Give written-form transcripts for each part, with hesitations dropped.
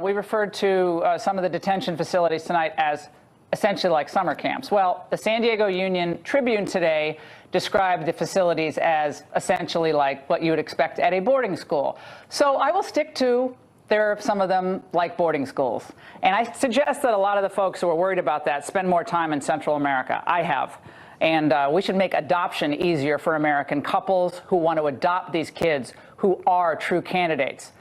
We referred to some of the detention facilities tonight as essentially like summer camps. Well, the San Diego Union Tribune today described the facilities as essentially like what you would expect at a boarding school. So I will stick to there are some of them like boarding schools. And I suggest that a lot of the folks who are worried about that spend more time in Central America. I have. And we should make adoption easier for American couples who want to adopt these kids who are true candidates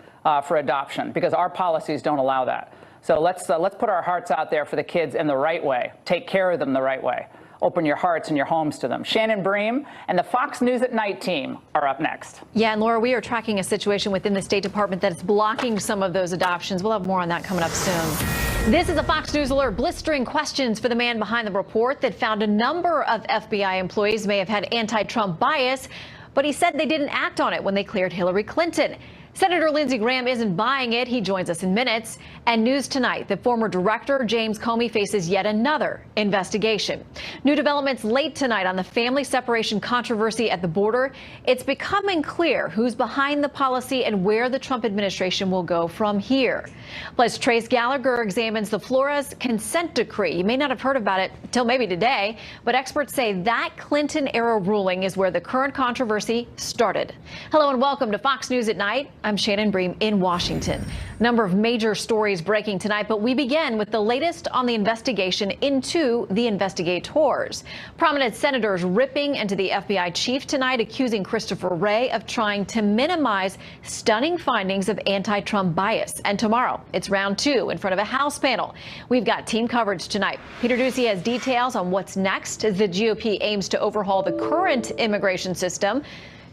for adoption, because our policies don't allow that. So let's put our hearts out there for the kids in the right way. Take care of them the right way. Open your hearts and your homes to them. Shannon Bream and the Fox News at Night team are up next. Yeah, and Laura, we are tracking a situation within the State Department that is blocking some of those adoptions. We'll have more on that coming up soon. This is a Fox News alert. Blistering questions for the man behind the report that found a number of FBI employees may have had anti-Trump bias, but he said they didn't act on it when they cleared Hillary Clinton. Senator Lindsey Graham isn't buying it. He joins us in minutes. And news tonight, the former director, James Comey, faces yet another investigation. New developments late tonight on the family separation controversy at the border. It's becoming clear who's behind the policy and where the Trump administration will go from here. Plus, Trace Gallagher examines the Flores consent decree. You may not have heard about it till maybe today, but experts say that Clinton-era ruling is where the current controversy started. Hello and welcome to Fox News at Night. I'm Shannon Bream in Washington. A number of major stories breaking tonight, but we begin with the latest on the investigation into the investigators. Prominent senators ripping into the FBI chief tonight, accusing Christopher Wray of trying to minimize stunning findings of anti-Trump bias. And tomorrow, it's round two in front of a House panel. We've got team coverage tonight. Peter Doocy has details on what's next as the GOP aims to overhaul the current immigration system.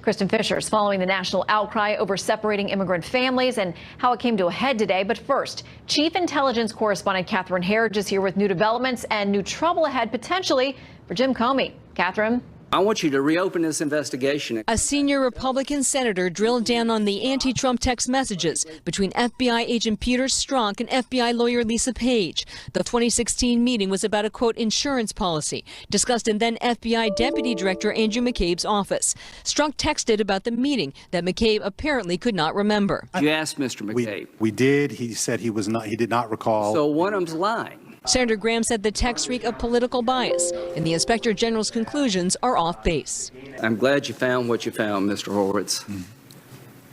Kristen Fisher is following the national outcry over separating immigrant families and how it came to a head today. But first, Chief Intelligence Correspondent Catherine Herridge is here with new developments and new trouble ahead potentially for Jim Comey. Catherine. I want you to reopen this investigation. A senior Republican senator drilled down on the anti-Trump text messages between FBI agent Peter Strzok and FBI lawyer Lisa Page. The 2016 meeting was about a, quote, insurance policy discussed in then FBI Deputy Director Andrew McCabe's office. Strzok texted about the meeting that McCabe apparently could not remember. You asked Mr. McCabe. We did. He said he did not recall. So one of them's lying. Senator Graham said the text reek of political bias, and the Inspector General's conclusions are off base. I'm glad you found what you found, Mr. Horowitz.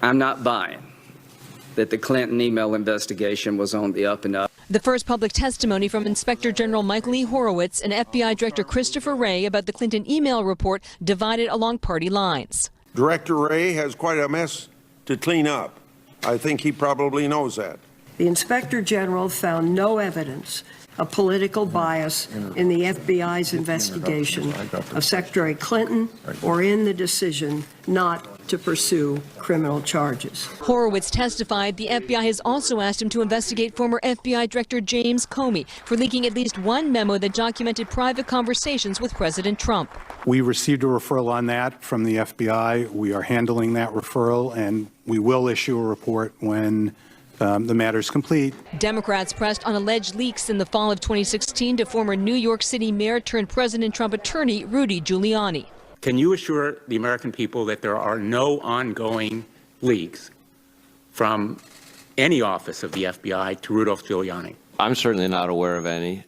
I'm not buying that the Clinton email investigation was on the up and up. The first public testimony from Inspector General Michael E. Horowitz and FBI Director Christopher Wray about the Clinton email report divided along party lines. Director Wray has quite a mess to clean up. I think he probably knows that. The Inspector General found no evidence of political bias in the FBI's investigation of Secretary Clinton or in the decision not to pursue criminal charges. Horowitz testified the FBI has also asked him to investigate former FBI Director James Comey for leaking at least one memo that documented private conversations with President Trump. We received a referral on that from the FBI. We are handling that referral, and we will issue a report when the matter is complete. Democrats pressed on alleged leaks in the fall of 2016 to former New York City Mayor turned President Trump attorney Rudy Giuliani. Can you assure the American people that there are no ongoing leaks from any office of the FBI to Rudolph Giuliani? I'm certainly not aware of any.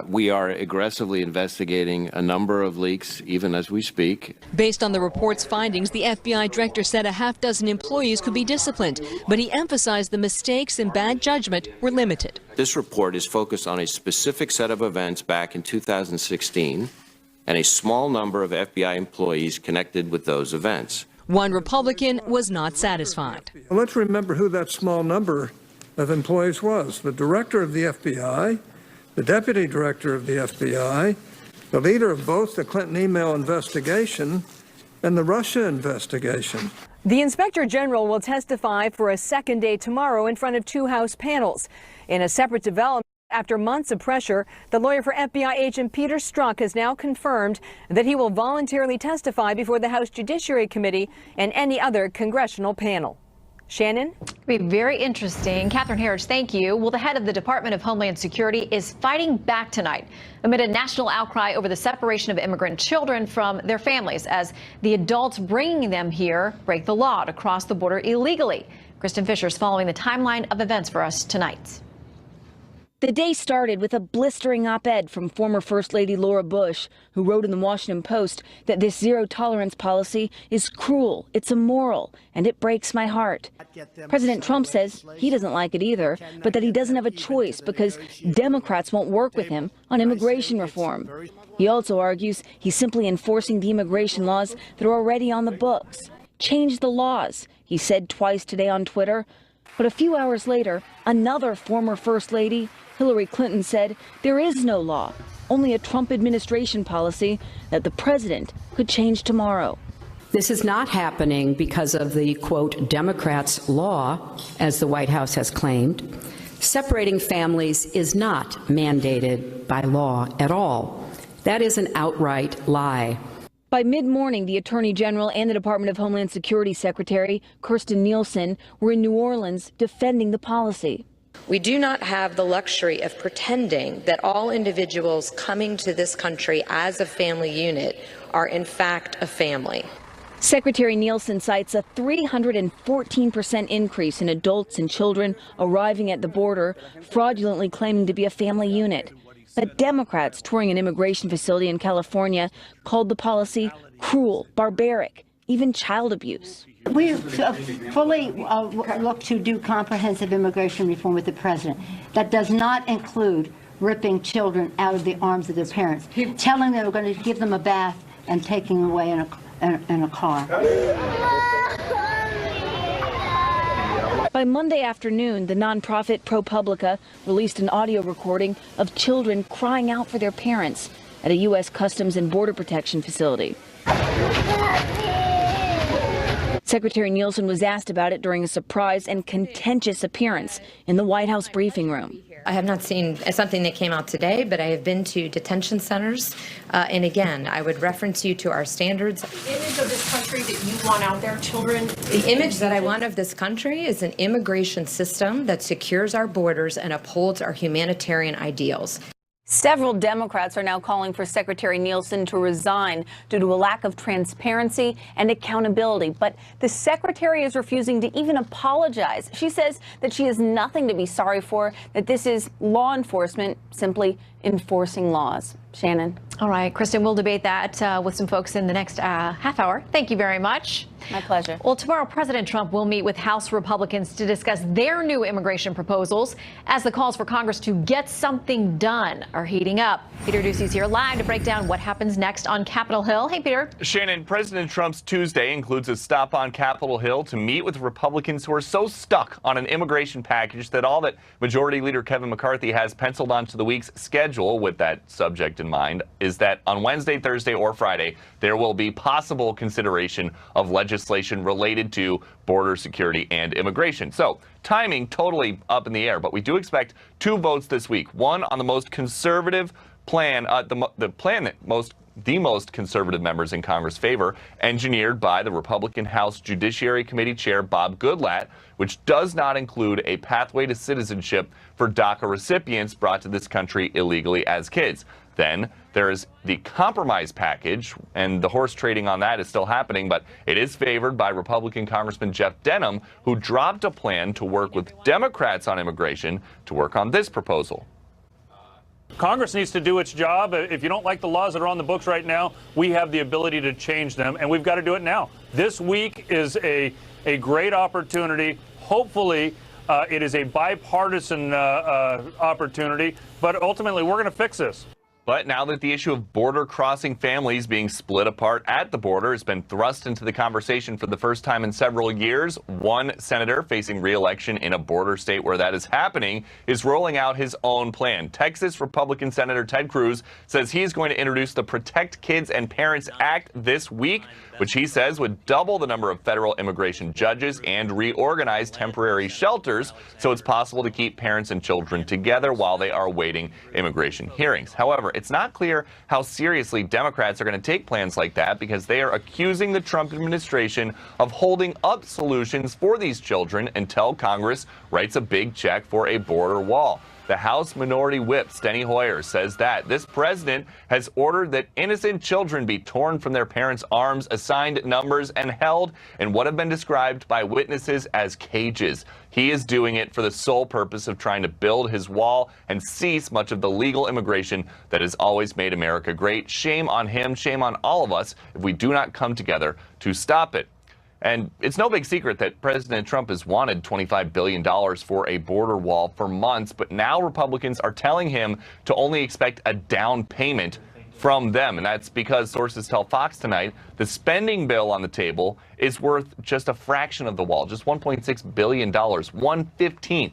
We are aggressively investigating a number of leaks, even as we speak. Based on the report's findings, the FBI director said a half dozen employees could be disciplined, but he emphasized the mistakes and bad judgment were limited. This report is focused on a specific set of events back in 2016 and a small number of FBI employees connected with those events. One Republican was not satisfied. Well, let's remember who that small number of employees was. The director of the FBI, the deputy director of the FBI, the leader of both the Clinton email investigation and the Russia investigation. The Inspector General will testify for a second day tomorrow in front of two House panels. In a separate development, after months of pressure, the lawyer for FBI agent Peter Strzok has now confirmed that he will voluntarily testify before the House Judiciary Committee and any other congressional panel. Shannon? It'll be very interesting. Catherine Herridge, thank you. Well, the head of the Department of Homeland Security is fighting back tonight amid a national outcry over the separation of immigrant children from their families as the adults bringing them here break the law to cross the border illegally. Kristen Fisher's following the timeline of events for us tonight. The day started with a blistering op-ed from former First Lady Laura Bush, who wrote in the Washington Post that this zero-tolerance policy is cruel, it's immoral, and it breaks my heart. President Trump says he doesn't like it either, but that he doesn't have a choice because Democrats won't work with him on immigration reform. He also argues he's simply enforcing the immigration laws that are already on the books. Change the laws, he said twice today on Twitter. But a few hours later, another former First Lady, Hillary Clinton, said there is no law, only a Trump administration policy that the president could change tomorrow. This is not happening because of the, quote, Democrats' law, as the White House has claimed. Separating families is not mandated by law at all. That is an outright lie. By mid-morning, the Attorney General and the Department of Homeland Security Secretary, Kirstjen Nielsen, were in New Orleans defending the policy. We do not have the luxury of pretending that all individuals coming to this country as a family unit are in fact a family. Secretary Nielsen cites a 314% increase in adults and children arriving at the border, fraudulently claiming to be a family unit. But Democrats touring an immigration facility in California called the policy cruel, barbaric, even child abuse. We fully look to do comprehensive immigration reform with the president. That does not include ripping children out of the arms of their parents, telling them we're going to give them a bath and taking them away in a car. By Monday afternoon, the nonprofit ProPublica released an audio recording of children crying out for their parents at a U.S. Customs and Border Protection facility. Secretary Nielsen was asked about it during a surprise and contentious appearance in the White House briefing room. I have not seen something that came out today, but I have been to detention centers. And again, I would reference you to our standards. The image of this country that you want out there, children? The image that I want of this country is an immigration system that secures our borders and upholds our humanitarian ideals. Several Democrats are now calling for Secretary Nielsen to resign due to a lack of transparency and accountability. But the secretary is refusing to even apologize. She says that she has nothing to be sorry for, that this is law enforcement simply enforcing laws. Shannon. All right, Kristen, we'll debate that with some folks in the next half hour. Thank you very much. My pleasure. Well, tomorrow, President Trump will meet with House Republicans to discuss their new immigration proposals as the calls for Congress to get something done are heating up. Peter Ducey's here live to break down what happens next on Capitol Hill. Hey, Peter. Shannon, President Trump's Tuesday includes a stop on Capitol Hill to meet with Republicans who are so stuck on an immigration package that all that Majority Leader Kevin McCarthy has penciled onto the week's schedule with that subject in mind is that on Wednesday, Thursday, or Friday, there will be possible consideration of legislation related to border security and immigration. So timing totally up in the air, but we do expect two votes this week. One on the most conservative plan, the plan that the most conservative members in Congress favor, engineered by the Republican House Judiciary Committee Chair Bob Goodlatte, which does not include a pathway to citizenship for DACA recipients brought to this country illegally as kids. Then there is the compromise package, and the horse trading on that is still happening, but it is favored by Republican Congressman Jeff Denham, who dropped a plan to work with Democrats on immigration to work on this proposal. Congress needs to do its job. If you don't like the laws that are on the books right now, we have the ability to change them, and we've got to do it now. This week is a great opportunity. Hopefully, it is a bipartisan opportunity, but ultimately, we're going to fix this. But now that the issue of border crossing families being split apart at the border has been thrust into the conversation for the first time in several years, one senator facing re-election in a border state where that is happening is rolling out his own plan. Texas Republican Senator Ted Cruz says he's going to introduce the Protect Kids and Parents Act this week, which he says would double the number of federal immigration judges and reorganize temporary shelters so it's possible to keep parents and children together while they are awaiting immigration hearings. However, it's not clear how seriously Democrats are going to take plans like that because they are accusing the Trump administration of holding up solutions for these children until Congress writes a big check for a border wall. The House Minority Whip, Steny Hoyer, says that this president has ordered that innocent children be torn from their parents' arms, assigned numbers, and held in what have been described by witnesses as cages. He is doing it for the sole purpose of trying to build his wall and cease much of the legal immigration that has always made America great. Shame on him, shame on all of us if we do not come together to stop it. And it's no big secret that President Trump has wanted $25 billion for a border wall for months, but now Republicans are telling him to only expect a down payment from them. And that's because sources tell Fox tonight the spending bill on the table is worth just a fraction of the wall, just $1.6 billion, 1/15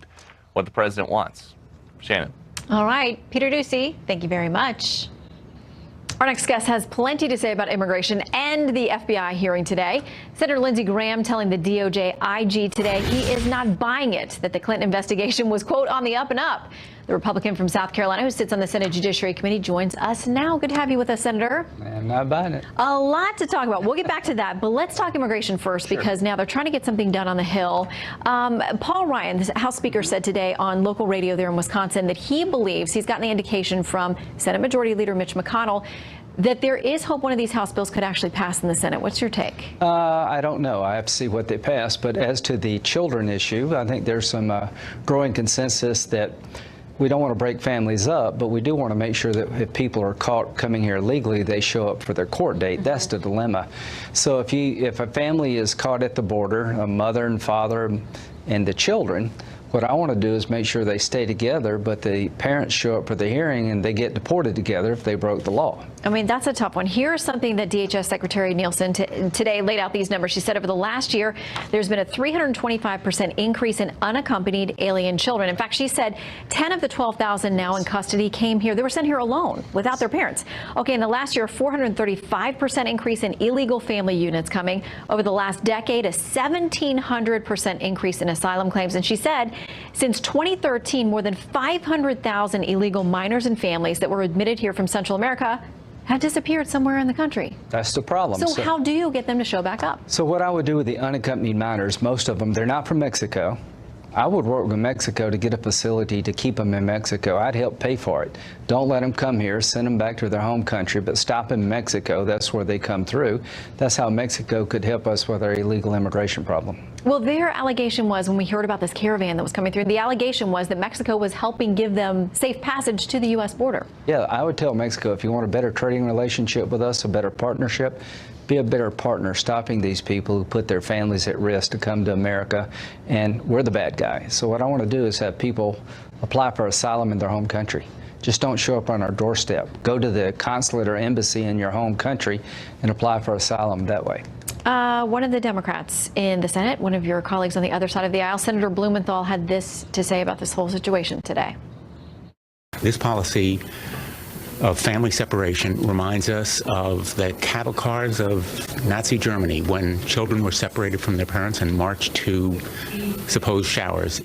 what the president wants. Shannon. All right, Peter Doocy, thank you very much. Our next guest has plenty to say about immigration and the FBI hearing today. Senator Lindsey Graham telling the DOJ IG today he is not buying it, that the Clinton investigation was, quote, on the up and up. The Republican from South Carolina who sits on the Senate Judiciary Committee joins us now. Good to have you with us, Senator. I'm not buying it. A lot to talk about. We'll get back to that, but let's talk immigration first, because now they're trying to get something done on the Hill. Paul Ryan, the House Speaker, said today on local radio there in Wisconsin that he believes he's gotten the indication from Senate Majority Leader Mitch McConnell that there is hope one of these House bills could actually pass in the Senate. What's your take? I don't know. I have to see what they pass. But as to the children issue, I think there's some growing consensus that we don't want to break families up, but we do want to make sure that if people are caught coming here illegally, they show up for their court date. That's the dilemma. So if a family is caught at the border, a mother and father and the children, what I want to do is make sure they stay together, but the parents show up for the hearing and they get deported together if they broke the law. I mean, that's a tough one. Here's something that DHS Secretary Nielsen today laid out these numbers. She said over the last year, there's been a 325% increase in unaccompanied alien children. In fact, she said 10 of the 12,000 now in custody came here. They were sent here alone without their parents. Okay, in the last year, 435% increase in illegal family units coming. Over the last decade, a 1,700% increase in asylum claims. And she said since 2013, more than 500,000 illegal minors and families that were admitted here from Central America have disappeared somewhere in the country. That's the problem. So how do you get them to show back up? So what I would do with the unaccompanied minors, most of them, they're not from Mexico. I would work with Mexico to get a facility to keep them in Mexico. I'd help pay for it. Don't let them come here, send them back to their home country, but stop in Mexico. That's where they come through. That's how Mexico could help us with our illegal immigration problem. Well, their allegation was, when we heard about this caravan that was coming through, the allegation was that Mexico was helping give them safe passage to the U.S. border. Yeah, I would tell Mexico, if you want a better trading relationship with us, a better partnership, be a better partner stopping these people who put their families at risk to come to America, and we're the bad guy. So what I want to do is have people apply for asylum in their home country. Just don't show up on our doorstep. Go to the consulate or embassy in your home country and apply for asylum that way. One of the Democrats in the Senate, one of your colleagues on the other side of the aisle, Senator Blumenthal, had this to say about this whole situation today. This policy of family separation reminds us of the cattle cars of Nazi Germany when children were separated from their parents and marched to supposed showers.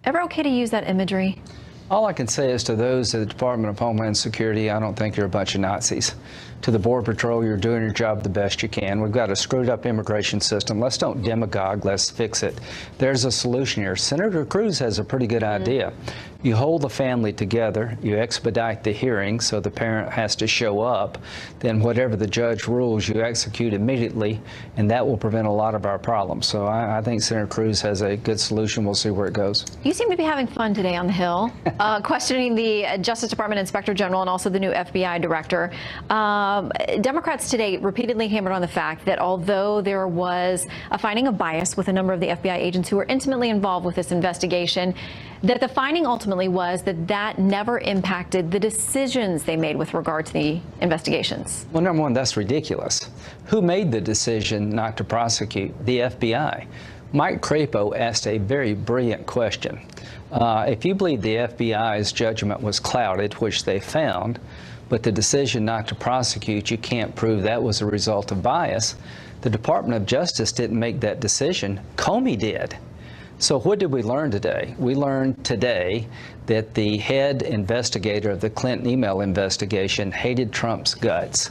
Ever okay to use that imagery? All I can say is to those at the Department of Homeland Security, I don't think you're a bunch of Nazis. To the Border Patrol, you're doing your job the best you can. We've got a screwed up immigration system. Let's don't demagogue, let's fix it. There's a solution here. Senator Cruz has a pretty good idea. You hold the family together, you expedite the hearing so the parent has to show up, then whatever the judge rules, you execute immediately, and that will prevent a lot of our problems. So I think Senator Cruz has a good solution. We'll see where it goes. You seem to be having fun today on the Hill, questioning the Justice Department Inspector General and also the new FBI Director. Democrats today repeatedly hammered on the fact that although there was a finding of bias with a number of the FBI agents who were intimately involved with this investigation, that the finding ultimately was that that never impacted the decisions they made with regard to the investigations. Well, number one, that's ridiculous. Who made the decision not to prosecute? The FBI. Mike Crapo asked a very brilliant question. If you believe the FBI's judgment was clouded, which they found, but the decision not to prosecute, you can't prove that was a result of bias, the Department of Justice didn't make that decision. Comey did. So what did we learn today? We learned today that the head investigator of the Clinton email investigation hated Trump's guts.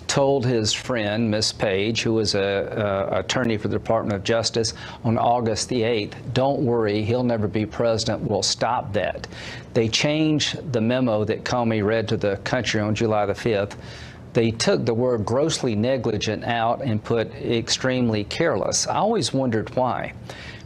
told his friend, Miss Page, who was a attorney for the Department of Justice, on August the 8th, don't worry, he'll never be president, we'll stop that. They changed the memo that Comey read to the country on July the 5th. They took the word grossly negligent out and put extremely careless. I always wondered why.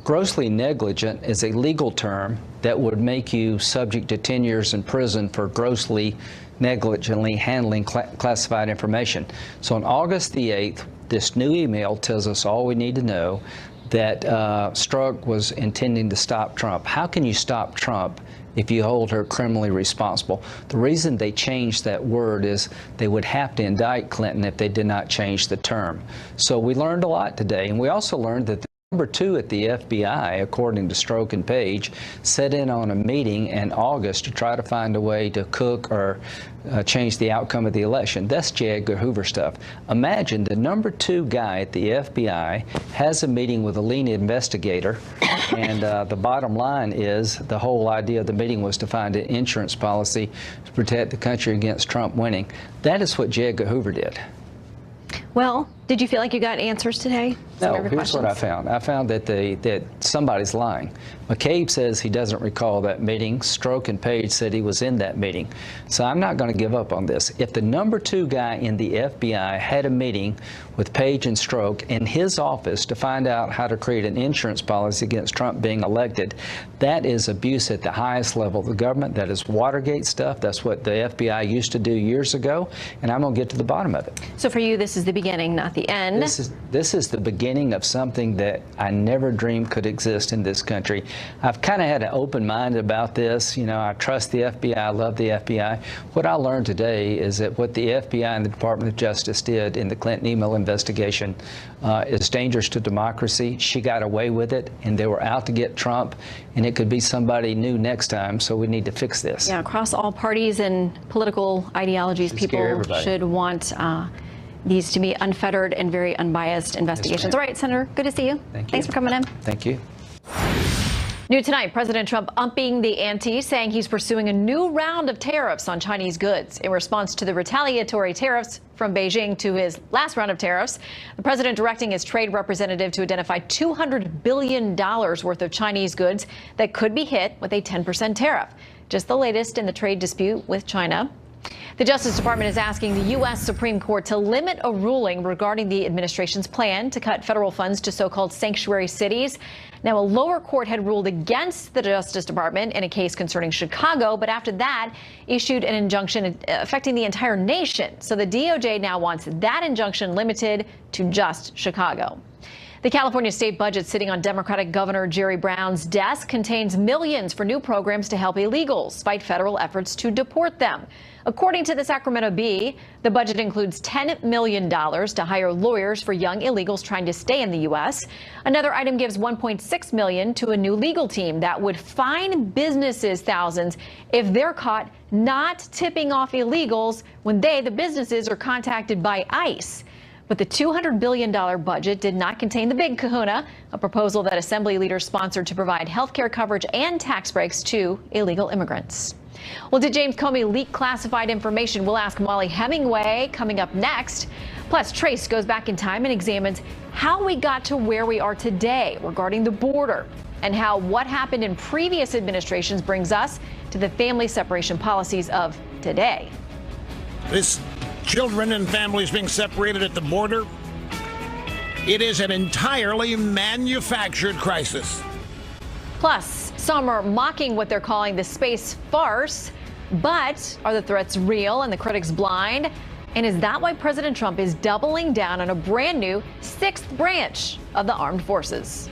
Grossly negligent is a legal term that would make you subject to 10 years in prison for grossly negligently handling classified information. So on August the 8th, this new email tells us all we need to know, that Strzok was intending to stop Trump. How can you stop Trump if you hold her criminally responsible? The reason they changed that word is they would have to indict Clinton if they did not change the term. So we learned a lot today, and we also learned that Number 2 at the FBI, according to Strzok and Page, set in on a meeting in August to try to find a way to cook or change the outcome of the election. That's J. Edgar Hoover stuff. Imagine the number 2 guy at the FBI has a meeting with a lead investigator, and the bottom line is the whole idea of the meeting was to find an insurance policy to protect the country against Trump winning. That is what J. Edgar Hoover did. Well, did you feel like you got answers today? No, here's what I found. I found that somebody's lying. McCabe says he doesn't recall that meeting. Strzok and Page said he was in that meeting. So I'm not going to give up on this. If the number 2 guy in the FBI had a meeting with Page and Strzok in his office to find out how to create an insurance policy against Trump being elected, that is abuse at the highest level of the government. That is Watergate stuff. That's what the FBI used to do years ago, and I'm going to get to the bottom of it. So for you, this is the beginning, not the end. This is the beginning of something that I never dreamed could exist in this country. I've kind of had an open mind about this. You know, I trust the FBI. I love the FBI. What I learned today is that what the FBI and the Department of Justice did in the Clinton email investigation is dangerous to democracy. She got away with it, and they were out to get Trump, and it could be somebody new next time, so we need to fix this. Yeah, across all parties and political ideologies, people should want these to be unfettered and very unbiased investigations. All right, Senator, good to see you. Thanks for coming in. Thank you. New tonight, President Trump upping the ante, saying he's pursuing a new round of tariffs on Chinese goods in response to the retaliatory tariffs from Beijing to his last round of tariffs. The president directing his trade representative to identify $200 billion worth of Chinese goods that could be hit with a 10% tariff. Just the latest in the trade dispute with China. The Justice Department is asking the U.S. Supreme Court to limit a ruling regarding the administration's plan to cut federal funds to so-called sanctuary cities. Now, a lower court had ruled against the Justice Department in a case concerning Chicago, but after that issued an injunction affecting the entire nation. So the DOJ now wants that injunction limited to just Chicago. The California state budget sitting on Democratic Governor Jerry Brown's desk contains millions for new programs to help illegals fight federal efforts to deport them. According to the Sacramento Bee, the budget includes $10 million to hire lawyers for young illegals trying to stay in the U.S. Another item gives $1.6 million to a new legal team that would fine businesses thousands if they're caught not tipping off illegals when they, the businesses, are contacted by ICE. But the $200 billion budget did not contain the big kahuna, a proposal that Assembly leaders sponsored to provide health care coverage and tax breaks to illegal immigrants. Well, did James Comey leak classified information? We'll ask Molly Hemingway coming up next. Plus, Trace goes back in time and examines how we got to where we are today regarding the border and how what happened in previous administrations brings us to the family separation policies of today. This children and families being separated at the border, it is an entirely manufactured crisis. Plus, some are mocking what they're calling the space farce. But are the threats real and the critics blind? And is that why President Trump is doubling down on a brand new 6th branch of the armed forces?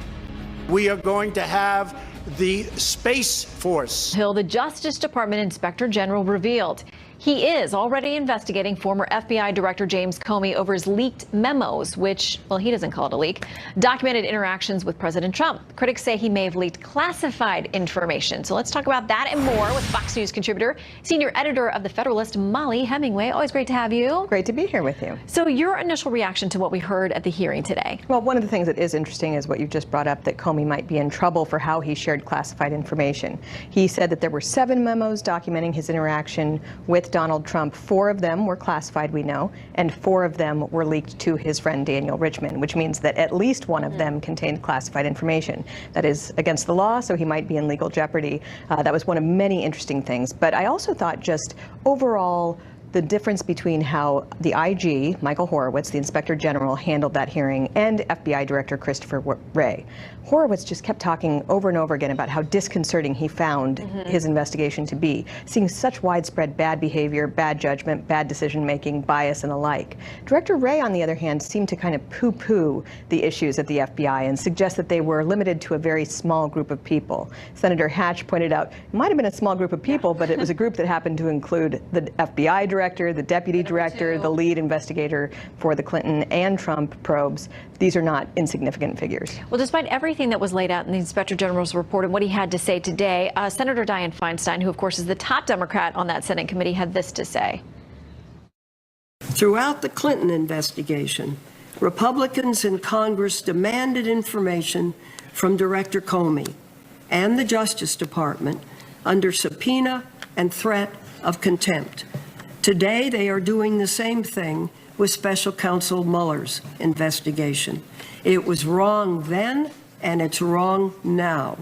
We are going to have the Space Force. The Justice Department Inspector General revealed he is already investigating former FBI Director James Comey over his leaked memos, which, well, he doesn't call it a leak, documented interactions with President Trump. Critics say he may have leaked classified information. So let's talk about that and more with Fox News contributor, senior editor of The Federalist, Molly Hemingway. Always great to have you. Great to be here with you. So your initial reaction to what we heard at the hearing today? Well, one of the things that is interesting is what you just brought up, that Comey might be in trouble for how he shared classified information. He said that there were 7 memos documenting his interaction with Donald Trump. 4 of them were classified, we know, and 4 of them were leaked to his friend Daniel Richman, which means that at least one of them contained classified information. That is against the law, so he might be in legal jeopardy. That was one of many interesting things. But I also thought just overall, the difference between how the IG, Michael Horowitz, the Inspector General, handled that hearing, and FBI Director Christopher Wray. Horowitz just kept talking over and over again about how disconcerting he found his investigation to be, seeing such widespread bad behavior, bad judgment, bad decision-making, bias, and the like. Director Wray, on the other hand, seemed to kind of poo-poo the issues at the FBI and suggest that they were limited to a very small group of people. Senator Hatch pointed out it might have been a small group of people, but it was a group that happened to include the FBI director, the deputy director, the lead investigator for the Clinton and Trump probes. These are not insignificant figures. Well, despite everything that was laid out in the Inspector General's report and what he had to say today, Senator Dianne Feinstein, who of course is the top Democrat on that Senate committee, had this to say. Throughout the Clinton investigation, Republicans in Congress demanded information from Director Comey and the Justice Department under subpoena and threat of contempt. Today, they are doing the same thing with Special Counsel Mueller's investigation. It was wrong then, and it's wrong now.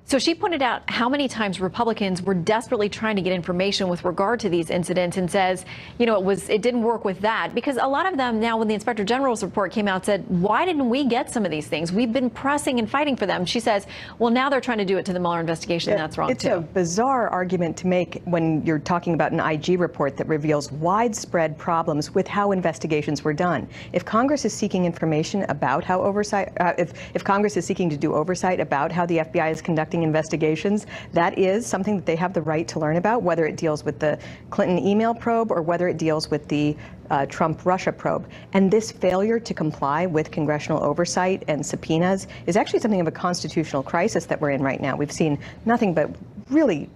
So she pointed out how many times Republicans were desperately trying to get information with regard to these incidents, and says, you know, it didn't work with that, because a lot of them now, when the Inspector General's report came out, said, why didn't we get some of these things? We've been pressing and fighting for them. She says, well, now they're trying to do it to the Mueller investigation. That's wrong, It's a bizarre argument to make when you're talking about an IG report that reveals widespread problems with how investigations were done. If Congress is seeking information about how if Congress is seeking to do oversight about how the FBI is conducting investigations, that is something that they have the right to learn about, whether it deals with the Clinton email probe or whether it deals with the Trump-Russia probe. And this failure to comply with congressional oversight and subpoenas is actually something of a constitutional crisis that we're in right now. We've seen nothing but really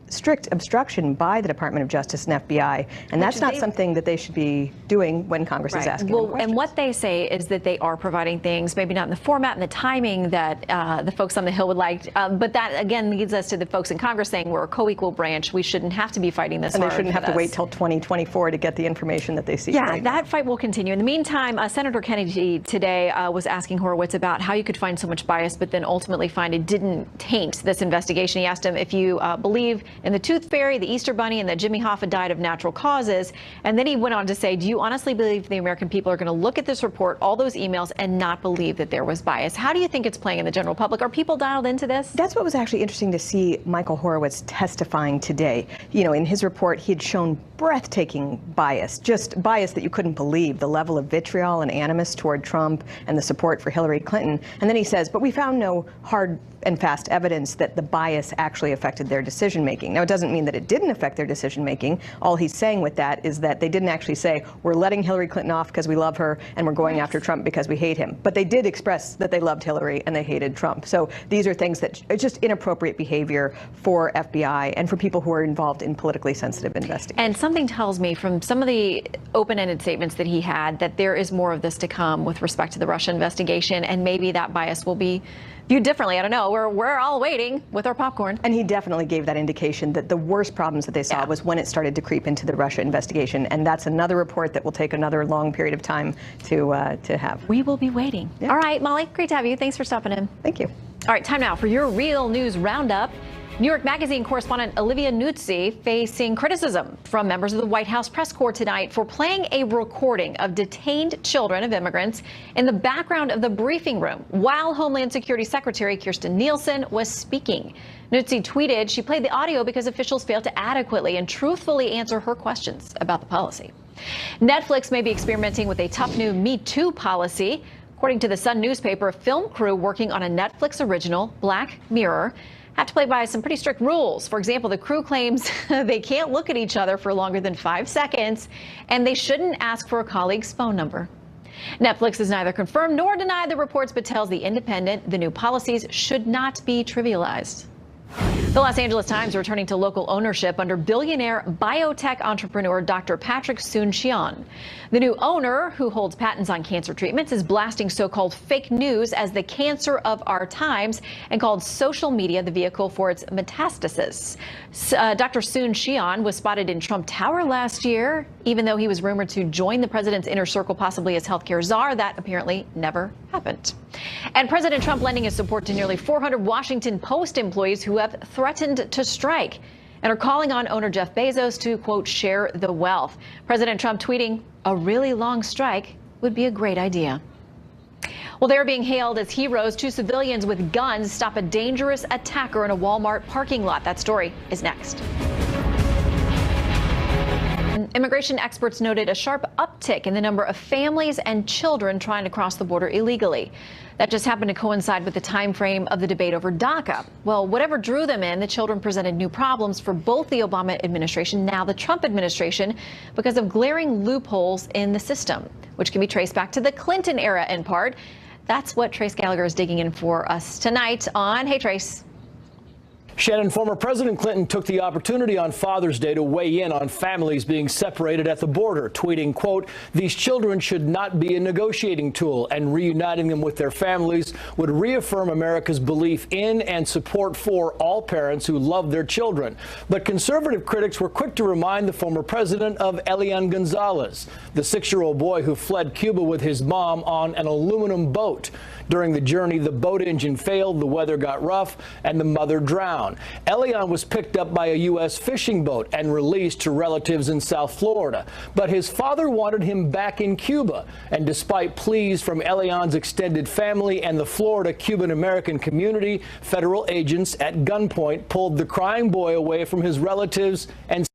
strict obstruction by the Department of Justice and FBI, and that's not something that they should be doing when Congress is asking them questions. And what they say is that they are providing things, maybe not in the format and the timing that the folks on the Hill would like, but that again leads us to the folks in Congress saying we're a co-equal branch. We shouldn't have to be fighting this and hard. They shouldn't have to wait till 2024 to get the information that they seek. Yeah, that fight will continue. In the meantime, Senator Kennedy today was asking Horowitz about how you could find so much bias, but then ultimately find it didn't taint this investigation. He asked him if you believe in the Tooth Fairy, the Easter Bunny, and that Jimmy Hoffa died of natural causes. And then he went on to say, do you honestly believe the American people are going to look at this report, all those emails, and not believe that there was bias? How do you think it's playing in the general public? Are people dialed into this? That's what was actually interesting to see Michael Horowitz testifying today. You know, in his report, he had shown breathtaking bias, just bias that you couldn't believe, the level of vitriol and animus toward Trump and the support for Hillary Clinton. And then he says, but we found no hard and fast evidence that the bias actually affected their decision making. Now, it doesn't mean that it didn't affect their decision making. All he's saying with that is that they didn't actually say, we're letting Hillary Clinton off because we love her and we're going after Trump because we hate him. But they did express that they loved Hillary and they hated Trump. So these are things that are just inappropriate behavior for FBI and for people who are involved in politically sensitive investigations. And something tells me from some of the open-ended statements that he had that there is more of this to come with respect to the Russia investigation, and maybe that bias will be viewed differently. I don't know. We're all waiting with our popcorn. And he definitely gave that indication that the worst problems that they saw was when it started to creep into the Russia investigation. And that's another report that will take another long period of time to have. We will be waiting. All right, Molly, great to have you. Thanks for stopping in. Thank you. All right, time now for your Real News Roundup. New York Magazine correspondent Olivia Nuzzi facing criticism from members of the White House press corps tonight for playing a recording of detained children of immigrants in the background of the briefing room while Homeland Security Secretary Kirstjen Nielsen was speaking. Nuzzi tweeted she played the audio because officials failed to adequately and truthfully answer her questions about the policy. Netflix may be experimenting with a tough new Me Too policy. According to the Sun newspaper, a film crew working on a Netflix original, Black Mirror, have to play by some pretty strict rules. For example, the crew claims they can't look at each other for longer than 5 seconds, and they shouldn't ask for a colleague's phone number. Netflix has neither confirmed nor denied the reports, but tells The Independent the new policies should not be trivialized. The Los Angeles Times returning to local ownership under billionaire biotech entrepreneur Dr. Patrick Soon-Shiong. The new owner, who holds patents on cancer treatments, is blasting so-called fake news as the cancer of our times and called social media the vehicle for its metastasis. Dr. Soon-Shiong was spotted in Trump Tower last year, even though he was rumored to join the president's inner circle, possibly as healthcare czar. That apparently never happened. And President Trump lending his support to nearly 400 Washington Post employees who have threatened to strike and are calling on owner Jeff Bezos to, quote, share the wealth. President Trump tweeting, a really long strike would be a great idea. Well, they're being hailed as heroes. Two civilians with guns stop a dangerous attacker in a Walmart parking lot. That story is next. Immigration experts noted a sharp uptick in the number of families and children trying to cross the border illegally. That just happened to coincide with the time frame of the debate over DACA. Well, whatever drew them in, the children presented new problems for both the Obama administration, now the Trump administration, because of glaring loopholes in the system, which can be traced back to the Clinton era in part. That's what Trace Gallagher is digging in for us tonight on Hey Trace. Shannon, former President Clinton took the opportunity on Father's Day to weigh in on families being separated at the border, tweeting, quote, these children should not be a negotiating tool, and reuniting them with their families would reaffirm America's belief in and support for all parents who love their children. But conservative critics were quick to remind the former president of Elian Gonzalez, the 6-year-old boy who fled Cuba with his mom on an aluminum boat. During the journey, the boat engine failed, the weather got rough, and the mother drowned. Elian was picked up by a U.S. fishing boat and released to relatives in South Florida. But his father wanted him back in Cuba. And despite pleas from Elian's extended family and the Florida Cuban-American community, federal agents at gunpoint pulled the crying boy away from his relatives and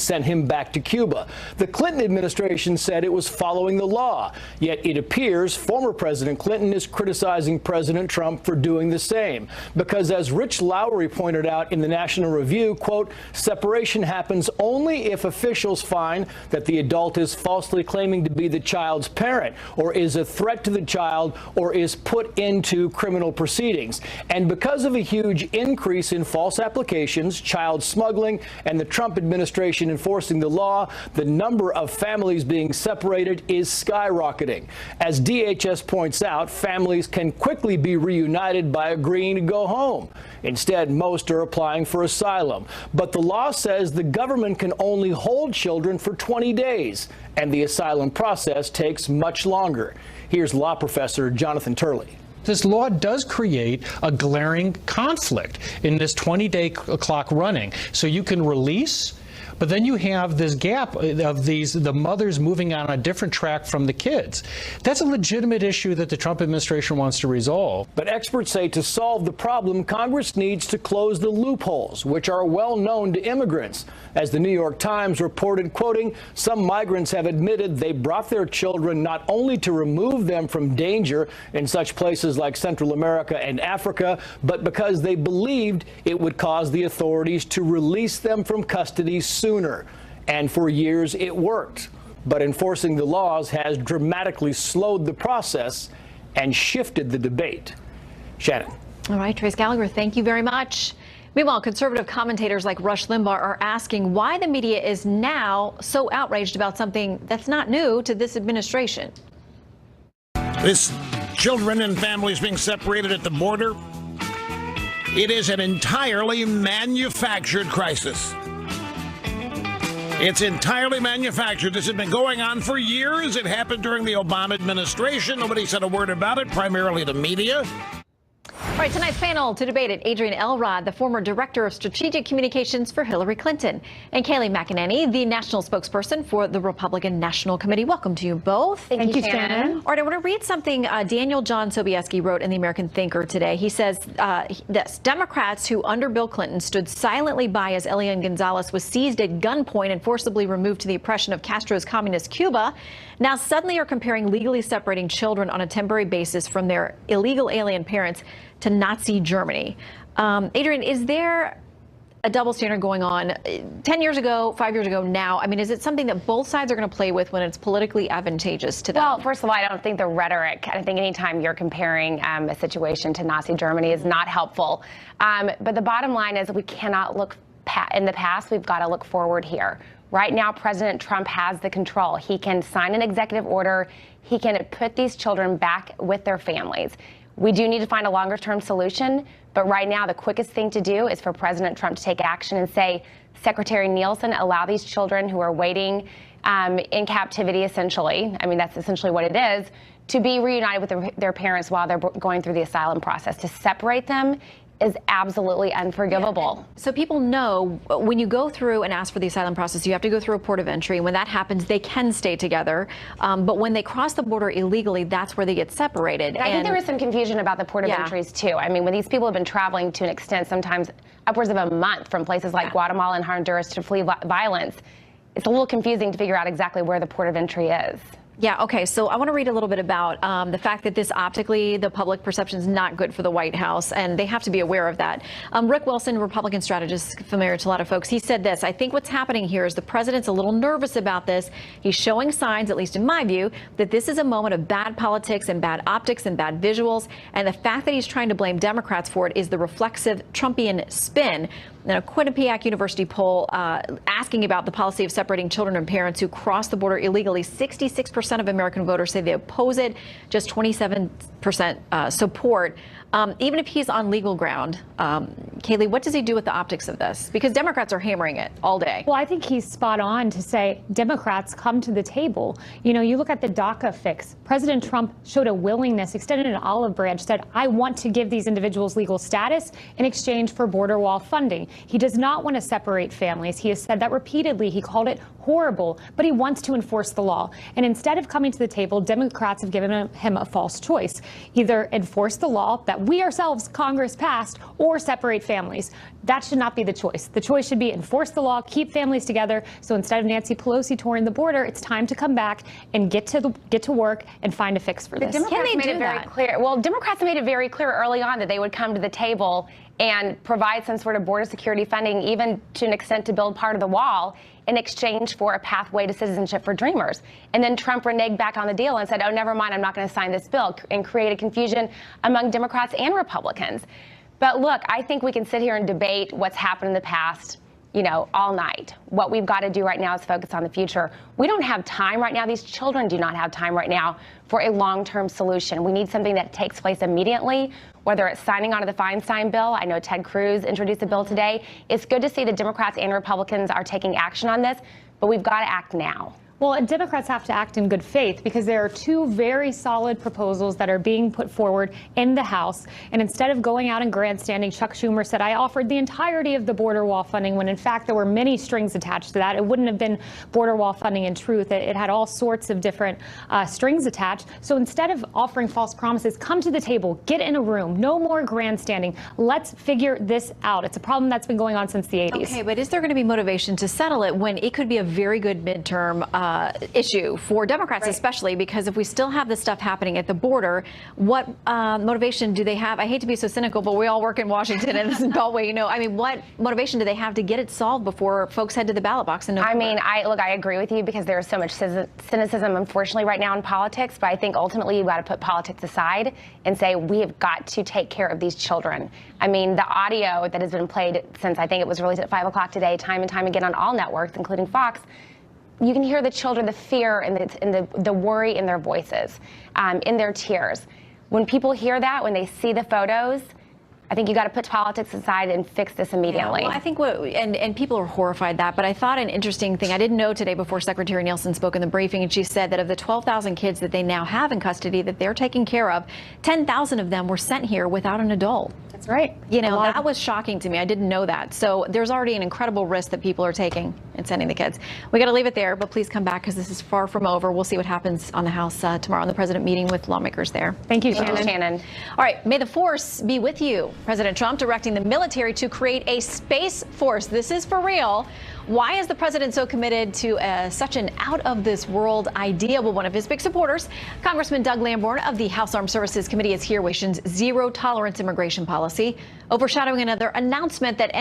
sent him back to Cuba. The Clinton administration said it was following the law, yet it appears former President Clinton is criticizing President Trump for doing the same. Because as Rich Lowry pointed out in the National Review, quote, separation happens only if officials find that the adult is falsely claiming to be the child's parent, or is a threat to the child, or is put into criminal proceedings. And because of a huge increase in false applications, child smuggling, and the Trump administration enforcing the law, the number of families being separated is skyrocketing. As DHS points out, families can quickly be reunited by agreeing to go home. Instead, most are applying for asylum. But the law says the government can only hold children for 20 days, and the asylum process takes much longer. Here's law professor Jonathan Turley. This law does create a glaring conflict in this 20-day clock running. So you can release, but then you have this gap of the mothers moving on a different track from the kids. That's a legitimate issue that the Trump administration wants to resolve. But experts say to solve the problem, Congress needs to close the loopholes, which are well known to immigrants. As the New York Times reported, quoting, some migrants have admitted they brought their children not only to remove them from danger in such places like Central America and Africa, but because they believed it would cause the authorities to release them from custody sooner. And for years it worked. But enforcing the laws has dramatically slowed the process and shifted the debate. Shannon. All right, Trace Gallagher, thank you very much. Meanwhile, conservative commentators like Rush Limbaugh are asking why the media is now so outraged about something that's not new to this administration. This children and families being separated at the border, it is an entirely manufactured crisis. It's entirely manufactured. This has been going on for years. It happened during the Obama administration. Nobody said a word about it, primarily the media. All right, tonight's panel to debate it, Adrian Elrod, the former director of strategic communications for Hillary Clinton, and Kayleigh McEnany, the national spokesperson for the Republican National Committee. Welcome to you both. Thank you, Shannon. All right, I want to read something Daniel John Sobieski wrote in the American Thinker today. He says this: Democrats who under Bill Clinton stood silently by as Elian Gonzalez was seized at gunpoint and forcibly removed to the oppression of Castro's communist Cuba now suddenly are comparing legally separating children on a temporary basis from their illegal alien parents to Nazi Germany. Adrian, is there a double standard going on 10 years ago, 5 years ago now. I mean, is it something that both sides are going to play with when it's politically advantageous to them? Well, first of all, I don't think the rhetoric, I think anytime you're comparing a situation to Nazi Germany is not helpful. But the bottom line is we cannot look in the past. We've got to look forward here. Right now, President Trump has the control. He can sign an executive order. He can put these children back with their families. We do need to find a longer-term solution, but right now the quickest thing to do is for President Trump to take action and say, Secretary Nielsen, allow these children who are waiting in captivity, essentially, I mean, that's essentially what it is, to be reunited with their parents while they're going through the asylum process. To separate them is absolutely unforgivable. Yeah. So people know when you go through and ask for the asylum process, you have to go through a port of entry. When that happens, they can stay together. But when they cross the border illegally, that's where they get separated. And I think there is some confusion about the port of entries, too. I mean, when these people have been traveling to an extent, sometimes upwards of a month from places like Guatemala and Honduras to flee violence, it's a little confusing to figure out exactly where the port of entry is. Yeah, okay, so I want to read a little bit about the fact that this optically, the public perception is not good for the White House, and they have to be aware of that. Rick Wilson, Republican strategist, familiar to a lot of folks, he said this: I think what's happening here is the president's a little nervous about this. He's showing signs, at least in my view, that this is a moment of bad politics and bad optics and bad visuals, and the fact that he's trying to blame Democrats for it is the reflexive Trumpian spin. Now, a Quinnipiac University poll asking about the policy of separating children and parents who cross the border illegally, 66% of American voters say they oppose it, just 27% support. Even if he's on legal ground, Kaylee, what does he do with the optics of this? Because Democrats are hammering it all day. Well, I think he's spot on to say Democrats come to the table. You know, you look at the DACA fix. President Trump showed a willingness, extended an olive branch, said, I want to give these individuals legal status in exchange for border wall funding. He does not want to separate families. He has said that repeatedly. He called it horrible, but he wants to enforce the law. And instead of coming to the table, Democrats have given him a false choice. Either enforce the law that we ourselves, Congress, passed, or separate families. That should not be the choice. The choice should be enforce the law, keep families together. So instead of Nancy Pelosi touring the border, it's time to come back and get to work and find a fix for this. Democrats made it very clear. Well, Democrats made it very clear early on that they would come to the table and provide some sort of border security funding, even to an extent to build part of the wall, in exchange for a pathway to citizenship for Dreamers. And then Trump reneged back on the deal and said, oh, never mind, I'm not going to sign this bill, and created confusion among Democrats and Republicans. But look, I think we can sit here and debate what's happened in the past, you know, all night. What we've got to do right now is focus on the future. We don't have time right now. These children do not have time right now for a long-term solution. We need something that takes place immediately, whether it's signing on to the Feinstein bill. I know Ted Cruz introduced a bill today. It's good to see that Democrats and Republicans are taking action on this, but we've got to act now. Well, and Democrats have to act in good faith because there are two very solid proposals that are being put forward in the House. And instead of going out and grandstanding, Chuck Schumer said, I offered the entirety of the border wall funding, when in fact there were many strings attached to that. It wouldn't have been border wall funding in truth. It had all sorts of different strings attached. So instead of offering false promises, come to the table, get in a room, no more grandstanding. Let's figure this out. It's a problem that's been going on since the 80s. Okay, but is there going to be motivation to settle it when it could be a very good midterm issue for Democrats, especially because if we still have this stuff happening at the border, what motivation do they have? I hate to be so cynical, but we all work in Washington and this is Beltway, you know. I mean, what motivation do they have to get it solved before folks head to the ballot box in November? I mean, I agree with you because there is so much cynicism, unfortunately, right now in politics. But I think ultimately you've got to put politics aside and say we have got to take care of these children. I mean, the audio that has been played since I think it was released at 5 o'clock today, time and time again on all networks, including Fox. You can hear the children, the fear and the worry in their voices, in their tears. When people hear that, when they see the photos, I think you got to put politics aside and fix this immediately. Yeah, well, I think and people are horrified that, but I thought an interesting thing, I didn't know today before Secretary Nielsen spoke in the briefing, and she said that of the 12,000 kids that they now have in custody that they're taking care of, 10,000 of them were sent here without an adult. That's right. You know, that was shocking to me. I didn't know that. So there's already an incredible risk that people are taking and sending the kids. We got to leave it there, but please come back because this is far from over. We'll see what happens on the House tomorrow on the President meeting with lawmakers there. Thank you, Shannon. All right, may the force be with you. President Trump directing the military to create a space force. This is for real. Why is the president so committed to such an out-of-this-world idea? Well, one of his big supporters, Congressman Doug Lamborn of the House Armed Services Committee, is here. Nation's zero-tolerance immigration policy, overshadowing another announcement that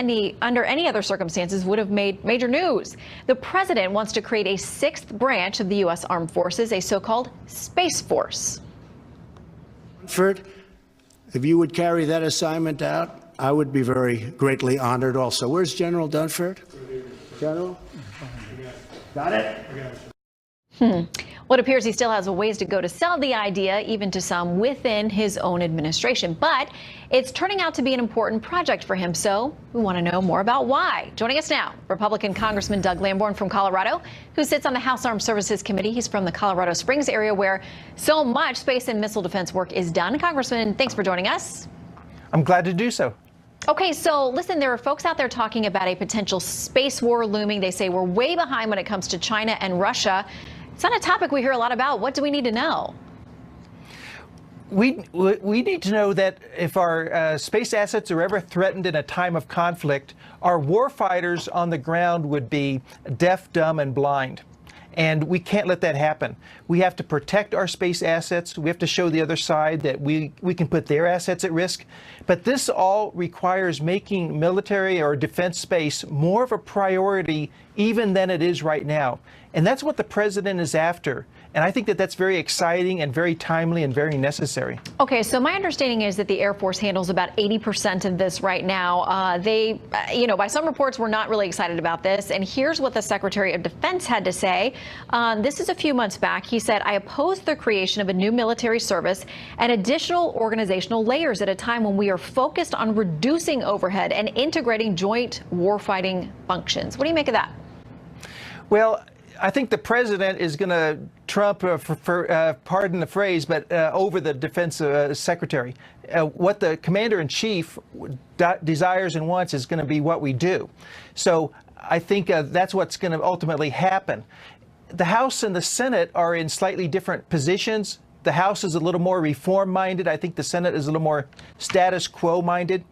under any other circumstances would have made major news. The president wants to create a sixth branch of the U.S. Armed Forces, a so-called Space Force. If you would carry that assignment out, I would be very greatly honored also. Where's General Dunford? General? Got it? Well, it appears he still has a ways to go to sell the idea, even to some within his own administration. But it's turning out to be an important project for him, so we want to know more about why. Joining us now, Republican Congressman Doug Lamborn from Colorado, who sits on the House Armed Services Committee. He's from the Colorado Springs area, where so much space and missile defense work is done. Congressman, thanks for joining us. I'm glad to do so. Okay, so listen, there are folks out there talking about a potential space war looming. They say we're way behind when it comes to China and Russia. It's not a topic we hear a lot about. What do we need to know? We need to know that if our space assets are ever threatened in a time of conflict, our warfighters on the ground would be deaf, dumb, and blind. And we can't let that happen. We have to protect our space assets. We have to show the other side that we can put their assets at risk. But this all requires making military or defense space more of a priority even than it is right now. And that's what the president is after. And I think that that's very exciting and very timely and very necessary. Okay, so my understanding is that the Air Force handles about 80% of this right now. They, by some reports, were not really excited about this. And here's what the Secretary of Defense had to say. This is a few months back. He said, I oppose the creation of a new military service and additional organizational layers at a time when we are focused on reducing overhead and integrating joint warfighting functions. What do you make of that? Well, I think the president is going to trump, pardon the phrase, but over the defense secretary. What the commander-in-chief desires and wants is going to be what we do. So I think that's what's going to ultimately happen. The House and the Senate are in slightly different positions. The House is a little more reform-minded. I think the Senate is a little more status quo-minded.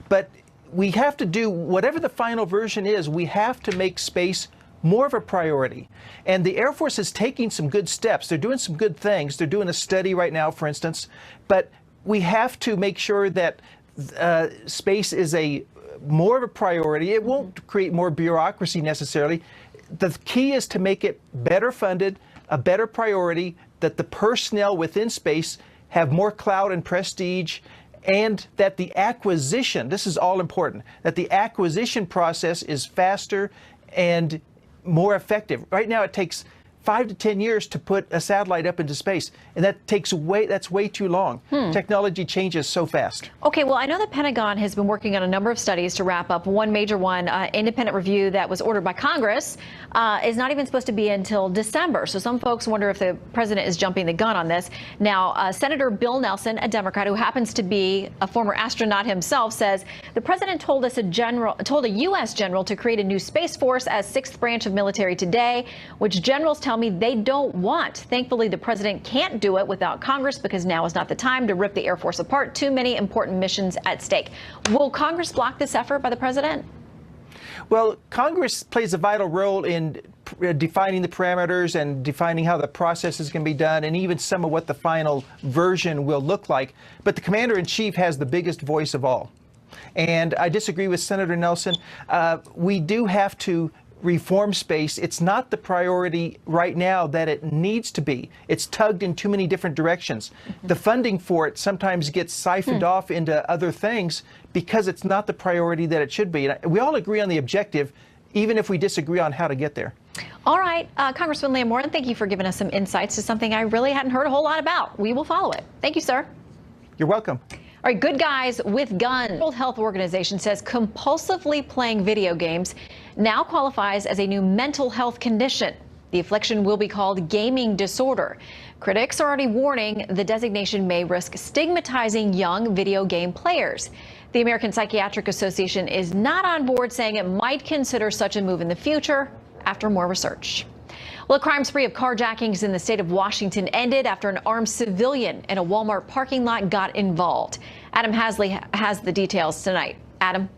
But we have to do whatever the final version is. We have to make space more of a priority. And the Air Force is taking some good steps. They're doing some good things. They're doing a study right now, for instance. But we have to make sure that space is more of a priority. It won't create more bureaucracy necessarily. The key is to make it better funded, a better priority, that the personnel within space have more clout and prestige, and that the acquisition, this is all important, that the acquisition process is faster and more effective. Right now, it takes 5 to 10 years to put a satellite up into space, and that's way too long. Technology changes so fast. Okay, well, I know the Pentagon has been working on a number of studies to wrap up. One major one, independent review that was ordered by Congress, is not even supposed to be until December. So some folks wonder if the president is jumping the gun on this. Now, Senator Bill Nelson, a Democrat who happens to be a former astronaut himself, says the president told a U.S. general to create a new space force as sixth branch of military today, which generals tell me they don't want. Thankfully, the president can't do it without Congress, because now is not the time to rip the Air Force apart. Too many important missions at stake. Will Congress block this effort by the president? Well, Congress plays a vital role in defining the parameters and defining how the process is going to be done, and even some of what the final version will look like. But the commander-in-chief has the biggest voice of all. And I disagree with Senator Nelson. We do have to reform space. It's not the priority right now that it needs to be. It's tugged in too many different directions. The funding for it sometimes gets siphoned off into other things because it's not the priority that it should be. And we all agree on the objective, even if we disagree on how to get there. All right, Congressman Lamborn, thank you for giving us some insights to something I really hadn't heard a whole lot about. We will follow it. Thank you, sir. You're welcome. All right, good guys with guns. The World Health Organization says compulsively playing video games now qualifies as a new mental health condition. The affliction will be called gaming disorder. Critics are already warning the designation may risk stigmatizing young video game players. The American Psychiatric Association is not on board, saying it might consider such a move in the future after more research. Well, a crime spree of carjackings in the state of Washington ended after an armed civilian in a Walmart parking lot got involved. Adam Hasley has the details tonight. Adam.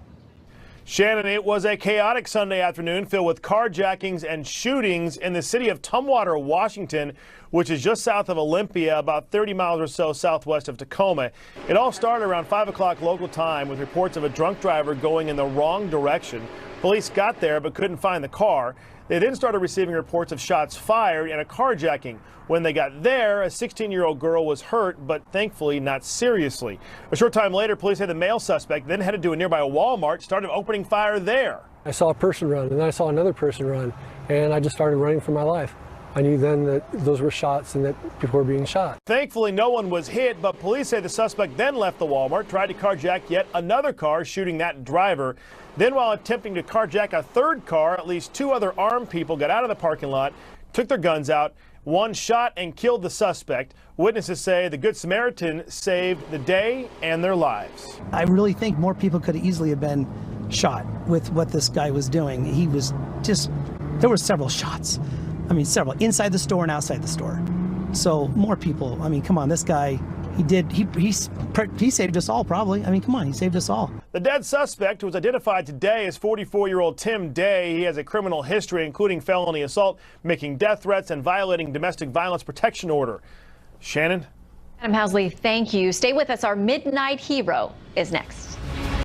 Shannon, it was a chaotic Sunday afternoon filled with carjackings and shootings in the city of Tumwater, Washington, which is just south of Olympia, about 30 miles or so southwest of Tacoma. It all started around 5 o'clock local time with reports of a drunk driver going in the wrong direction. Police got there but couldn't find the car. They then started receiving reports of shots fired and a carjacking. When they got there, a 16-year-old girl was hurt, but thankfully not seriously. A short time later, police said the male suspect then headed to a nearby Walmart, started opening fire there. I saw a person run, and then I saw another person run, and I just started running for my life. I knew then that those were shots and that people were being shot. Thankfully, no one was hit, but police say the suspect then left the Walmart, tried to carjack yet another car, shooting that driver. Then, while attempting to carjack a third car, at least 2 other armed people got out of the parking lot, took their guns out. One shot and killed the suspect. Witnesses say the Good Samaritan saved the day and their lives. I really think more people could easily have been shot with what this guy was doing. He was just, there were several shots. I mean, several, inside the store and outside the store. So more people, I mean, come on, this guy, he saved us all probably. I mean, come on, he saved us all. The dead suspect, who was identified today as 44-year-old Tim Day, he has a criminal history including felony assault, making death threats, and violating domestic violence protection order. Shannon? Adam Housley, thank you. Stay with us. Our Midnight Hero is next.